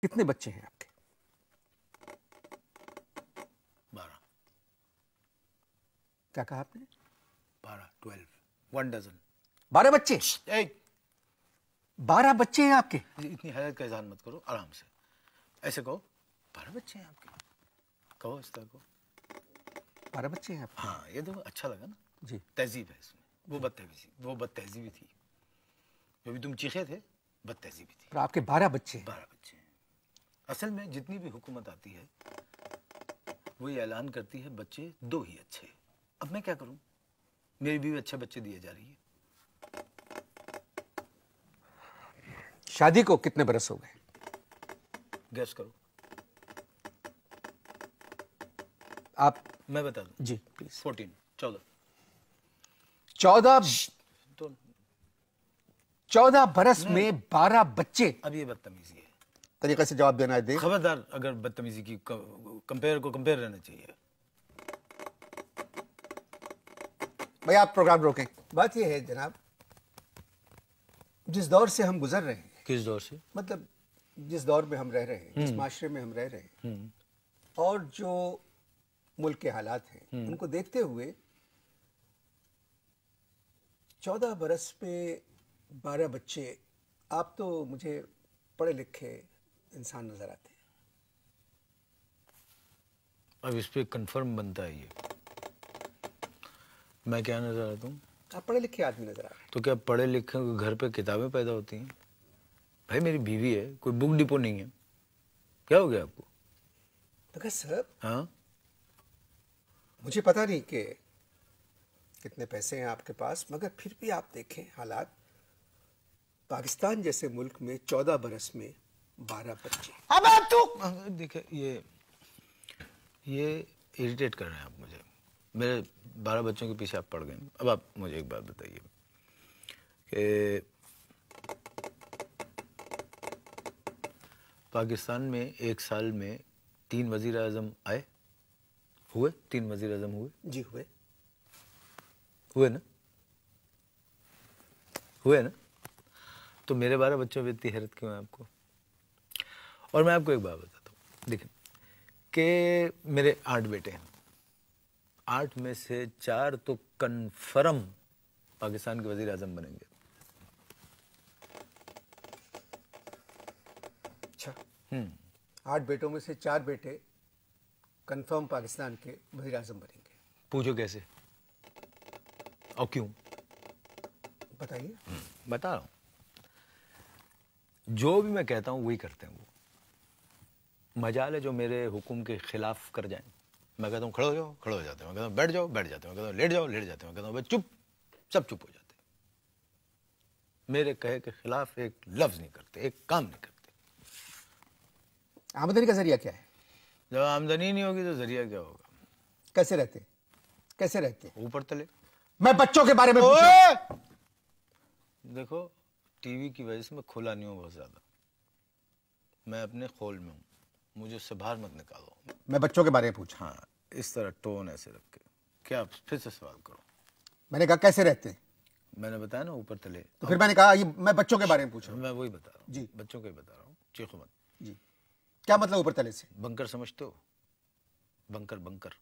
कितने बच्चे हैं आपके? 12। क्या कहा आपने? 12, 12, 1 डजन। 12 बच्चे? 12 बच्चे हैं आपके? इतनी हैरत का इजहार मत करो, आराम से ऐसे कहो 12 बच्चे हैं आपके, कहो इस तरह को। 12 बच्चे हैं आपके? हाँ, ये देखो अच्छा लगा ना जी। तहजीब है इसमें। वो बदतहजीबी थी, जो भी तुम चीखे थे बदतहजीबी थी। पर आपके 12 बच्चे हैं? 12 बच्चे हैं। असल में जितनी भी हुकूमत आती है वो ये ऐलान करती है बच्चे 2 ही अच्छे। अब मैं क्या करूं, मेरी भी अच्छे बच्चे दिए जा रही है। शादी को कितने बरस हो गए? गैस करो। आप? मैं बता दूं? जी प्लीज। 14, 14। 14 बरस में 12 बच्चे? अब ये बदतमीजी है। तरीके से जवाब देना है दे। खबरदार, अगर बदतमीजी की कंपेयर रहना चाहिए। भाई आप प्रोग्राम रोकें। बात यह है जनाब, जिस दौर से हम गुजर रहे हैं, किस दौर से? मतलब जिस दौर में हम रह रहे हैं, जिस माशरे में हम रह रहे हैं, और जो मुल्क के हालात हैं, उनको देखते हुए 14 बरस पे 12 बच्चे, आप तो मुझे पढ़े लिखे इंसान नजर आते हैं। अब इस पे कंफर्म बनता है ये, मैं क्या नजर आता हूँ? आप पढ़े लिखे आदमी नजर आ रहे हैं। तो क्या पढ़े लिखे के घर पे किताबें पैदा होती हैं? भाई मेरी बीवी है, कोई बुक डिपो नहीं है। क्या हो गया आपको? मगर सर, हाँ, मुझे पता नहीं कि कितने पैसे हैं आपके पास, मगर फिर भी आप देखें हालात, पाकिस्तान जैसे मुल्क में 14 बरस में 12 बच्चे। अब तू देखिए, ये इरिटेट कर रहे हैं आप मुझे। मेरे 12 बच्चों के पीछे आप पड़ गए। अब आप मुझे एक बात बताइए कि पाकिस्तान में एक साल में 3 वजीर आजम आए हुए? 3 वजीर आजम हुए? जी हुए ना? हुए ना? तो मेरे 12 बच्चों पे इतनी हैरत क्यों है आपको? और मैं आपको एक बात बताता हूँ, देखिए कि मेरे 8 बेटे हैं, 8 में से 4 तो कन्फर्म पाकिस्तान के वजीर आजम बनेंगे। अच्छा। 8 बेटों में से 4 बेटे कंफर्म पाकिस्तान के वजीर आजम बनेंगे। पूछो कैसे और क्यों? बताइए। बता रहा हूँ, जो भी मैं कहता हूँ वही करते हैं वो। मजाल है जो मेरे हुक्म के खिलाफ कर जाएं। मैं कहता हूँ खड़े हो जाओ, खड़े हो जाते हैं। मैं कहता हूँ बैठ जाओ, बैठ जाते हैं। मैं कहता हूँ लेट जाओ, लेट जाते हैं। मैं कहता हूँ भाई चुप, सब चुप हो जाते हैं। मेरे कहे के खिलाफ एक लफ्ज नहीं करते, एक काम नहीं करते। आमदनी का जरिया क्या है? जब आमदनी नहीं होगी तो जरिया क्या होगा? कैसे रहते? कैसे रहते? ऊपर तले। मैं बच्चों के बारे में देखो, टीवी की वजह से मैं खुला नहीं हूँ बहुत ज्यादा, मैं अपने खोल में हूँ, मुझे उससे बाहर मत निकालो। मैं बच्चों के बारे में पूछा। हाँ, इस तरह टोन ऐसे रख के। क्या आप फिर से सवाल करो? मैंने कहा कैसे रहते? मैंने बताया ना ऊपर तले। तो फिर मैंने कहा ये मैं बच्चों के बारे में पूछ रहा हूँ। मैं वही बता रहा हूँ जी, बच्चों के बता रहा हूँ, चीखो मत। जी, क्या मतलब ऊपर तले से? बंकर समझते हो? बंकर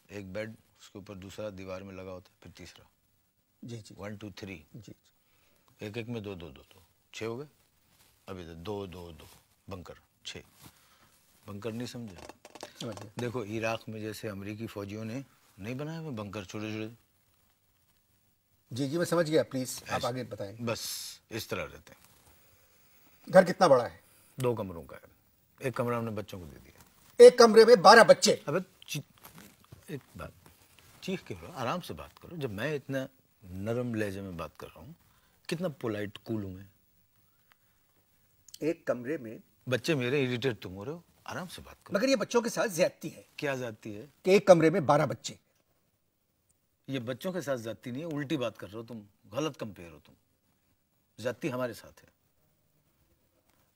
एक बेड, उसके ऊपर दूसरा दीवार में लगा होता है, फिर तीसरा। जी जी 1 2 3, जी। एक एक में 2 2 2 2 6 हो गए। अभी तो 2 2 2 बंकर 6। बंकर नहीं समझे? समझ गया। देखो इराक में जैसे अमेरिकी फौजियों ने नहीं बनाए हुए बंकर छोटे छोटे? जी जी मैं समझ गया, प्लीज आप आगे बताएं। बस इस तरह रहते हैं। घर कितना बड़ा है? 2 कमरों का है, एक कमरा हमने बच्चों को दे दिया। एक कमरे में 12 बच्चे? अबे एक बात, चीख के करो, आराम से बात करो। जब मैं इतना नरम लहजे में बात कर रहा हूँ, कितना पोलाइट कूल हूँ मैं। एक कमरे में बच्चे मेरे, इरिटेट तुम हो रहे हो, आराम से बात करो। मगर ये बच्चों के साथ ज्यादती है। क्या ज्यादती है? कि एक कमरे में 12 बच्चे। ये बच्चों के साथ ज्यादती नहीं है, उल्टी बात कर रहे हो तुम, गलत कंपेयर हो तुम। ज्यादती हमारे साथ है।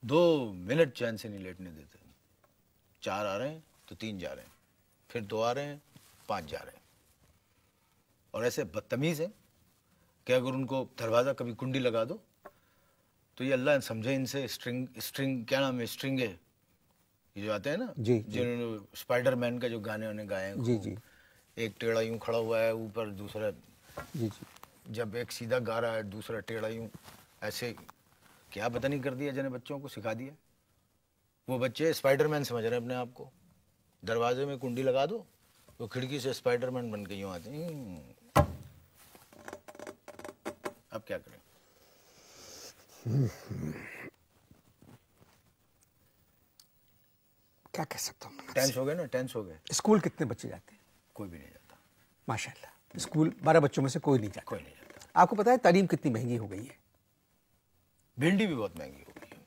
2 मिनट चैन से नहीं लेटने देते। 4 आ रहे हैं तो 3 जा रहे हैं, फिर 2 आ रहे हैं, 5 जा रहे हैं। और ऐसे बदतमीज है कि अगर उनको दरवाजा कभी कुंडी लगा दो तो ये अल्लाह समझे इनसे स्ट्रिंग क्या नाम है, स्ट्रिंग है, ये जो आते हैं ना, जी, जिन्होंने स्पाइडरमैन का जो गाने उन्हें गाए हैं जी खूब। जी एक टेढ़ा यूं खड़ा हुआ है ऊपर, दूसरा जी जी। जब एक सीधा गा रहा है दूसरा टेढ़ा यूं, ऐसे क्या पता नहीं कर दिया जिन्हें बच्चों को सिखा दिया। वो बच्चे स्पाइडरमैन समझ रहे हैं अपने आप को। दरवाजे में कुंडी लगा दो तो खिड़की से स्पाइडरमैन बन के यूं आते हैं। अब क्या करें? क्या कह सकता हूँ? टेंस हो गए ना, टेंस हो गए। स्कूल कितने बच्चे जाते हैं? कोई भी नहीं जाता। माशाल्लाह, स्कूल 12 बच्चों में से कोई नहीं जाता। कोई नहीं जाता। आपको पता है तालीम कितनी महंगी हो गई है? भिंडी भी बहुत महंगी हो गई है।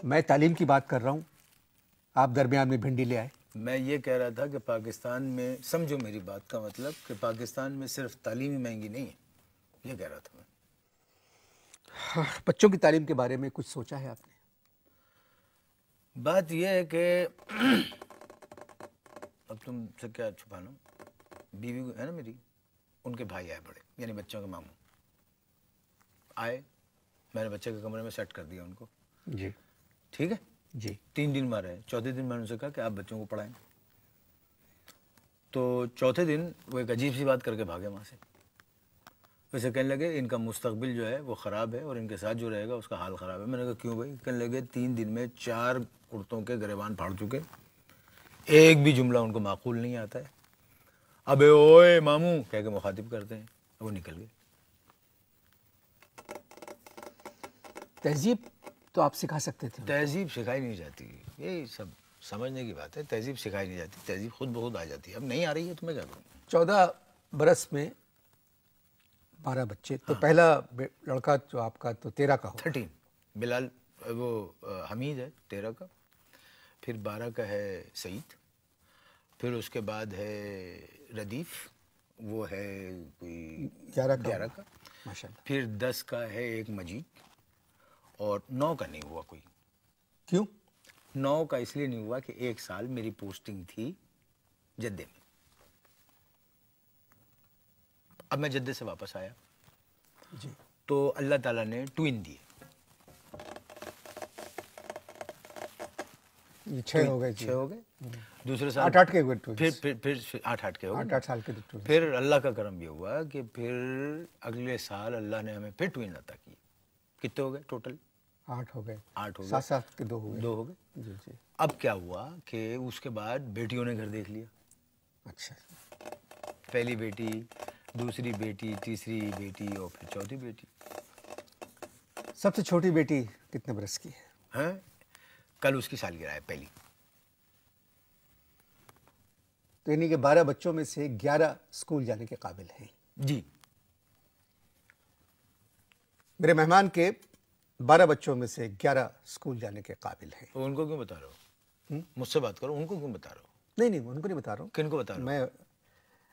मैं तालीम की बात कर रहा हूँ, आप दरमियान में भिंडी ले आए। मैं ये कह रहा था कि पाकिस्तान में, समझो मेरी बात का मतलब, कि पाकिस्तान में सिर्फ तालीम ही महंगी नहीं है, ये कह रहा था मैं। हाँ, बच्चों की तालीम के बारे में कुछ सोचा है आपने? बात यह है कि अब तुमसे क्या छुपाना, बीवी है ना मेरी, उनके भाई आए बड़े, यानी बच्चों के मामू आए। मैंने बच्चे के कमरे में सेट कर दिया उनको। जी ठीक है जी। 3 दिन में रहे। चौथे दिन मैंने उनसे कहा कि आप बच्चों को पढ़ाएं। तो चौथे दिन वो एक अजीब सी बात करके भागे वहाँ से। वैसे कहने लगे इनका मुस्तकबिल जो है वो ख़राब है और इनके साथ जो रहेगा उसका हाल ख़राब है। मैंने कहा क्यों भाई? कहने लगे 3 दिन में 4 कुर्तों के गिरेबान फाड़ चुके, एक भी जुमला उनको माकूल नहीं आता है। अबे ओए मामू कह के मुखातिब करते हैं। वो निकल गए। तहजीब तो आप सिखा सकते थे। तहजीब सिखाई नहीं जाती, यही सब समझने की बात है। तहजीब सिखाई नहीं जाती, तहजीब खुद ब खुद आ जाती है। अब नहीं आ रही है तो मैं क्या करूँ? 14 बरस में 12 बच्चे। तो पहला लड़का जो आपका तो 13 का हो। 13 बिलाल, वो हमीद है 13 का। फिर 12 का है सईद। फिर उसके बाद है रदीफ, वो है कोई 11 का। माशाल्लाह। फिर 10 का है एक मजीद, और 9 का नहीं हुआ कोई। क्यों? 9 का इसलिए नहीं हुआ कि 1 साल मेरी पोस्टिंग थी जद्दे में। अब मैं जद्दे से वापस आया जी। तो अल्लाह ताला ने ट्विन दिए। ये 6 हो गए। 6 हो गए। दूसरे साल 8 के हुए। फिर 8 के हो गए। 8 साल के तो फिर अल्लाह का करम ये हुआ कि फिर अगले साल अल्लाह ने हमें फिर ट्विन अता किए। कितने हो गए टोटल? 8 हो गए। 8 हो गए। 7 के 2 हो गए। 2 हो गए। जी जी। अब क्या हुआ कि उसके बाद बेटियों ने घर देख लिया। अच्छा। पहली बेटी, दूसरी बेटी, तीसरी बेटी और फिर चौथी बेटी। सबसे छोटी बेटी कितने बरस की है? हैं? कल उसकी सालगिरह है पहली। तो यानी कि 12 बच्चों में से 11 स्कूल जाने के काबिल हैं। जी। मेरे मेहमान के 12 बच्चों में से 11 स्कूल जाने के काबिल हैं। तो उनको क्यों बता रहे हो? मुझसे बात करो, उनको क्यों बता रहे हो? नहीं नहीं, उनको नहीं बता रहा हूँ। किनको बता रहे हो? मैं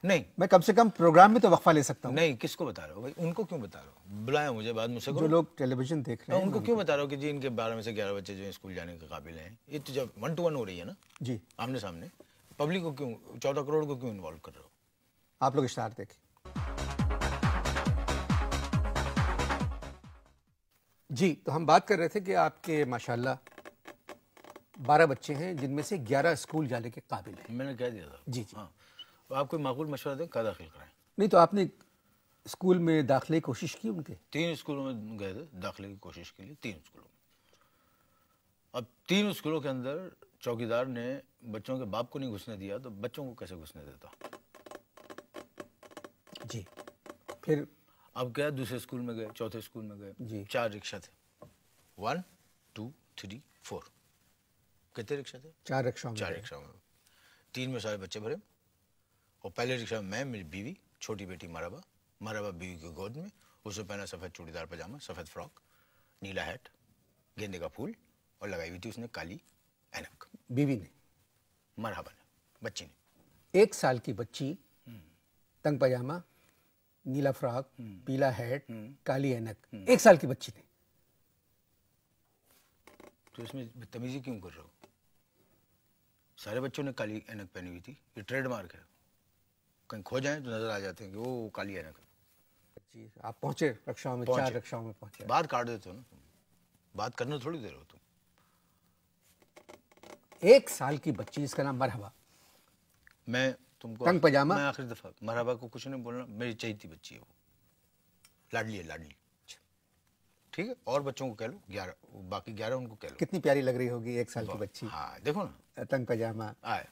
नहीं कम से कम प्रोग्राम में तो वक्फा ले सकता हूँ। नहीं, किसको बता रहे हो भाई? उनको क्यों बता रहे हो? बुलाया मुझे, बात मुझसे जो करो। लोग टेलीविजन देख रहे हैं उनको क्यों बता रहे हो कि जी इनके 12 में से 11 बच्चे जो हैं स्कूल जाने के काबिल हैं? ये तो जब 1 to 1 हो रही है ना, जी, आमने सामने, पब्लिक को क्यों, 14 करोड़ को क्यों इन्वॉल्व कर रहे हो? आप लोग इश्ताहार देखें। जी, तो हम बात कर रहे थे कि आपके माशाल्लाह 12 बच्चे हैं जिनमें से 11 स्कूल जाने के काबिल हैं। मैंने कह दिया था। जी जी। हाँ, तो आप कोई माकूल मशवरा दें, कहाँ दाखिल कराएं? नहीं तो आपने स्कूल में दाखिले की कोशिश की उनके? 3 स्कूलों में गए थे दाखिले की कोशिश के लिए, 3 स्कूलों में। अब 3 स्कूलों के अंदर चौकीदार ने बच्चों के बाप को नहीं घुसने दिया, तो बच्चों को कैसे घुसने देता? जी। फिर अब क्या, दूसरे स्कूल में गए, चौथे स्कूल में जी। गए, 4 रिक्शा थे। 1 2 3 4। कितने रिक्शा थे? 4 रिक्शाओं में 4 गए। रिक्शा में। 3 में सारे बच्चे भरे, और पहले रिक्शा में मैं, मेरी बीवी, छोटी बेटी मराबा, मराबा बीवी की गोद में, उसे पहना सफ़ेद चूड़ीदार पजामा, सफ़ेद फ्रॉक, नीला हैट, गेंदे का फूल, और लगाई हुई थी उसने काली ऐनक। बीवी ने? मरहबा ने, बच्ची ने। 1 साल की बच्ची, तंग पजामा, नीला फ्रॉक, पीला हैट, काली ऐनक, 1 साल की बच्ची ने। तो इसमें बदतमीजी क्यों कर रहे हो? सारे बच्चों ने काली ऐनक पहनी हुई थी, ये ट्रेडमार्क है। कहीं खो जाएं तो नजर आ जाते हैं कि वो काली ऐनक है। जी, आप पहुंचे रिक्शाओं में, पहुंचे। 4 रिक्शाओं में पहुंचे। बात काट देते हो ना तुम। बात करने थोड़ी देर हो तुम। 1 साल की बच्ची जिसका नाम मरहबा, मैं तुमको तंग पजामा, मैं आखिरी दफा मरहबा को कुछ नहीं बोलना, मेरी चहेती बच्ची है वो, लाडली है लाडली। ठीक है, और बच्चों को कह लो 11, बाकी 11 उनको कह लो। कितनी प्यारी लग रही होगी 1 साल की बच्ची। हाँ देखो ना, तंग पजामा, आए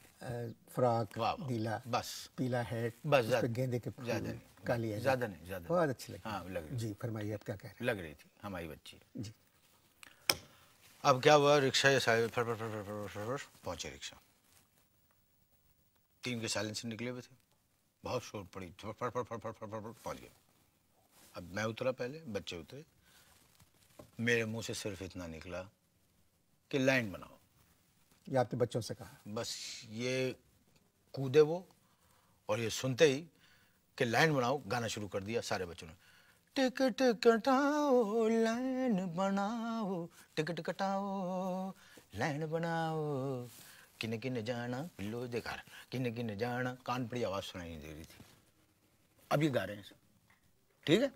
फ्रॉक, वाह वाह, नीला, बस पीला हैट, बस, उस पे गेंदे के फूल, ज्यादा नहीं, काली ऐनक। ज्यादा नहीं, ज्यादा बहुत अच्छी लगी। हाँ लग रही जी फरमाइए, आप क्या कह रहे लग रही थी हमारी बच्ची। हैं? जी अब क्या हुआ, रिक्शा ये फर फर फर फर फर फर फर पहुंचे रिक्शा, 3 के साइलेंसर निकले हुए थे, बहुत शोर पड़ी, फर फर फर फर फर फर फर पहुंच गए। अब मैं उतरा पहले, बच्चे उतरे, मेरे मुंह से सिर्फ इतना निकला कि लाइन बनाओ। ये आपने बच्चों से कहा? बस ये कूदे वो, और ये सुनते ही कि लाइन बनाओ गाना शुरू कर दिया सारे बच्चों ने। टिकट कटाओ लाइन बनाओ, टिकट कटाओ लाइन बनाओ, किने किने जाना पिल्लो देखा, किने किने जाना, कान पड़ी आवाज सुनाई नहीं दे रही थी। अब ये गा रहे हैं सब, ठीक है।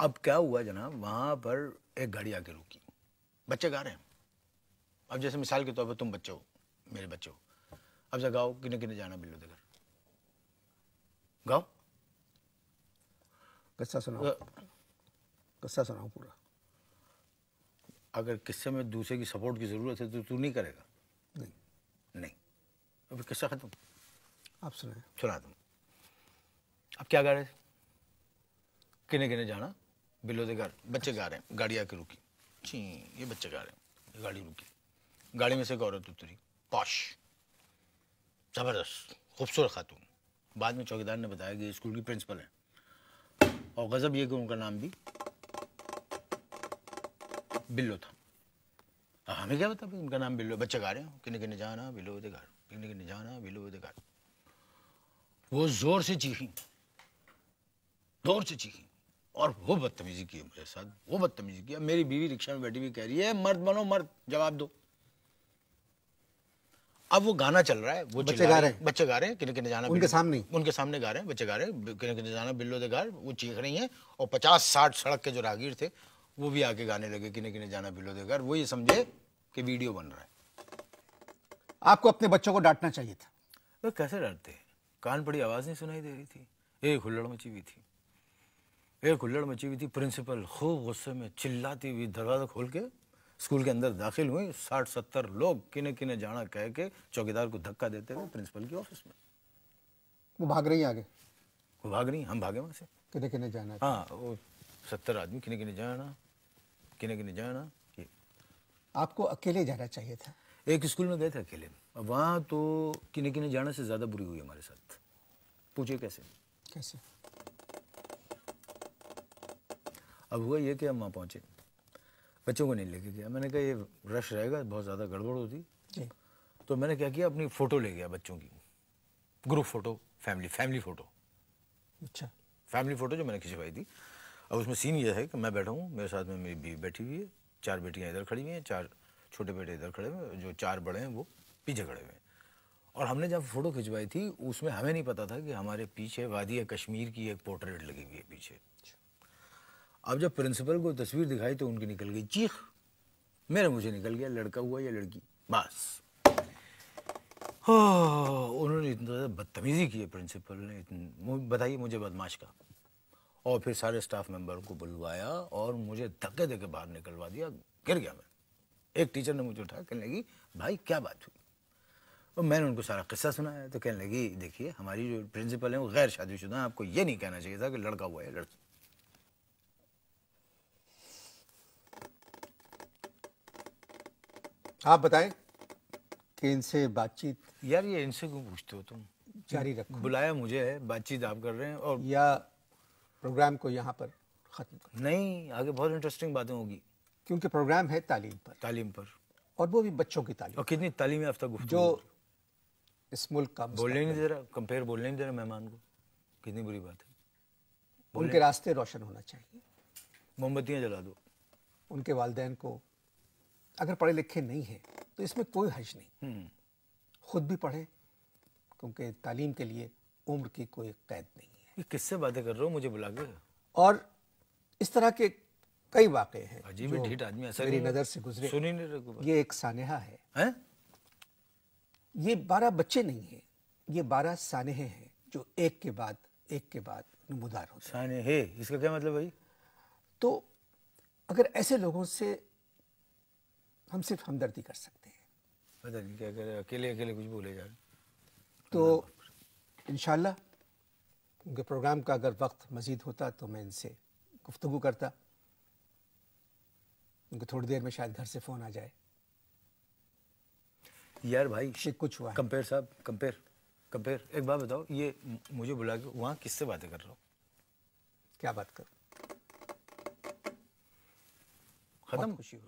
अब क्या हुआ जनाब, वहां पर एक गाड़ी आके रुकी, बच्चे गा रहे हैं। अब जैसे मिसाल के तौर पर तुम बच्चे हो, मेरे बच्चे हो, अब से गाओ किने किने जाना बिल्लो दे घर, गाओ। किस्सा सुनाओ, किस्सा सुनाओ पूरा। अगर किस्से में दूसरे की सपोर्ट की जरूरत है तो तू नहीं करेगा। नहीं नहीं, अब किस्सा खत्म, आप सुनाए। सुना तुम। अब क्या गा रहे थे, किने किने जाना बिल्लो दे घर, बच्चे गा रहे हैं, गाड़ी आके रुकी, छी ये बच्चे गा रहे हैं, ये गाड़ी रुकी, गाड़ी में से एक औरत उतरी, पॉश, जबरदस्त खूबसूरत खातून। बाद में चौकीदार ने बताया कि स्कूल की प्रिंसिपल है, और गजब ये कि उनका नाम भी बिल्लो था। अब हमें क्या पता उनका नाम बिल्लो, बच्चे गा रहे हैं किने किने जाना बिल्लो दे घर, किने किने जाना बिल्लो दे घर। वो जोर से चीखी, जोर से चीखी, और वो बदतमीजी की मेरे साथ, वो बदतमीजी किया। मेरी बीवी रिक्शा में बैठी हुई कह रही है मर्द बनो मर्द, जवाब दो। अब वो गाना चल रहा है, वो बच्चे गा रहे हैं, बच्चे गा रहे हैं किने किने जाना, उनके सामने, उनके सामने गा रहे हैं, बच्चे गा रहे हैं किने किने जाना बिल्लो दे घर, वो चीख रही हैं, और 50-60 सड़क के जो राहगीर थे वो भी आके गाने लगे किने किने जाना बिल्लो दे घर। वो ये समझे कि वीडियो बन रहा है। आपको अपने बच्चों को डांटना चाहिए था। वो कैसे डरते, कान पड़ी आवाज नहीं सुनाई दे रही थी, एक हुल्लड़ मची हुई थी, एक हुल्लड़ मची हुई थी। प्रिंसिपल खूब गुस्से में चिल्लाती हुई दरवाजा खोल के स्कूल के अंदर दाखिल हुई। 60-70 लोग किने किने जाना कह के चौकीदार को धक्का देते हुए प्रिंसिपल के ऑफिस में। वो भाग रही है आगे, वो भाग रही, हम भागे वहां से। किने किने जाना है। हाँ, वो 70 आदमी किने किने जाना, किने किने जाना। ये आपको अकेले जाना चाहिए था। एक स्कूल में गए थे अकेले, अब वहाँ तो किने किने जाना से ज़्यादा बुरी हुई हमारे साथ। पूछिए कैसे। कैसे? अब हुआ ये कि हम वहाँ पहुँचे, बच्चों को नहीं लेके गया। मैंने कहा ये रश रहेगा, बहुत ज़्यादा गड़बड़ होती जी। तो मैंने क्या किया, अपनी फ़ोटो ले गया बच्चों की, ग्रुप फ़ोटो, फैमिली फ़ोटो। अच्छा। फैमिली फ़ोटो जो मैंने खिंचवाई थी। अब उसमें सीन ये है कि मैं बैठा हूँ, मेरे साथ में मेरी बीवी बैठी हुई है, 4 बेटियाँ इधर खड़ी हुई हैं, 4 छोटे बेटे इधर खड़े हुए हैं, जो 4 बड़े हैं वो पीछे खड़े हुए हैं। और हमने जब फ़ोटो खिंचवाई थी उसमें हमें नहीं पता था कि हमारे पीछे वादी कश्मीर की एक पोर्ट्रेट लगी हुई है पीछे। अब जब प्रिंसिपल को तस्वीर दिखाई तो उनकी निकल गई चीख, मेरे मुझे निकल गया लड़का हुआ या लड़की, बस। उन्होंने इतना बदतमीजी की है प्रिंसिपल ने, बताइए मुझे बदमाश का। और फिर सारे स्टाफ मेंबर को बुलवाया और मुझे धक्के देके बाहर निकलवा दिया, गिर गया मैं। एक टीचर ने मुझे उठाया, कहने लगी भाई क्या बात हुई। और मैंने उनको सारा किस्सा सुनाया तो कहने लगी देखिए हमारी जो प्रिंसिपल है वो गैर शादीशुदा है, आपको ये नहीं कहना चाहिए था कि लड़का हुआ है लड़की। आप बताएं कि इनसे बातचीत यार ये इनसे क्यों पूछते हो तुम, जारी रखो बुलाया मुझे है, बातचीत आप कर रहे हैं, और या प्रोग्राम को यहाँ पर ख़त्म करो? नहीं, आगे बहुत इंटरेस्टिंग बातें होगी। क्योंकि प्रोग्राम है तालीम पर, तालीम पर, और वो भी बच्चों की तालीम, और कितनी तालीम याफ्ता गुफ्तगू जो इस मुल्क का बोलने नहीं दे रहा, कंपेयर बोलने नहीं दे रहा मेहमान को, कितनी बुरी बात है। उनके रास्ते रोशन होना चाहिए। मोमबत्तियाँ जला दो। उनके वालिदैन को अगर पढ़े लिखे नहीं हैं तो इसमें कोई हर्ज नहीं, खुद भी पढ़े, क्योंकि तालीम के लिए उम्र की कोई कैद नहीं है। ये किससे बातें कर रहे हो मुझे बुला के? और इस तरह के कई वाक़े हैं अजीब ही जो ढीठ आदमी, ऐसा मेरी नहीं नज़र से गुजरे। सुन ही नहीं रहे। ये एक सानेहा है, हैं? ये 12 बच्चे नहीं हैं, ये 12 सानेहे हैं जो एक के बाद नमूदार होते हैं। साने है, इसका क्या मतलब भाई? तो अगर ऐसे लोगों से हम सिर्फ हमदर्दी कर सकते हैं, पता नहीं क्या करे, अकेले अकेले कुछ बोले जा रहे। तो इंशाल्लाह उनके प्रोग्राम का अगर वक्त मज़ीद होता तो मैं इनसे गुफ्तगू करता। उनको थोड़ी देर में शायद घर से फ़ोन आ जाए यार भाई कि कुछ हुआ है। कंपेयर साहब, कंपेयर एक बात बताओ, ये मुझे बुला के वहाँ किससे बातें कर रहा हो? क्या बात करूं, खत्म बहुत खुशी हुई।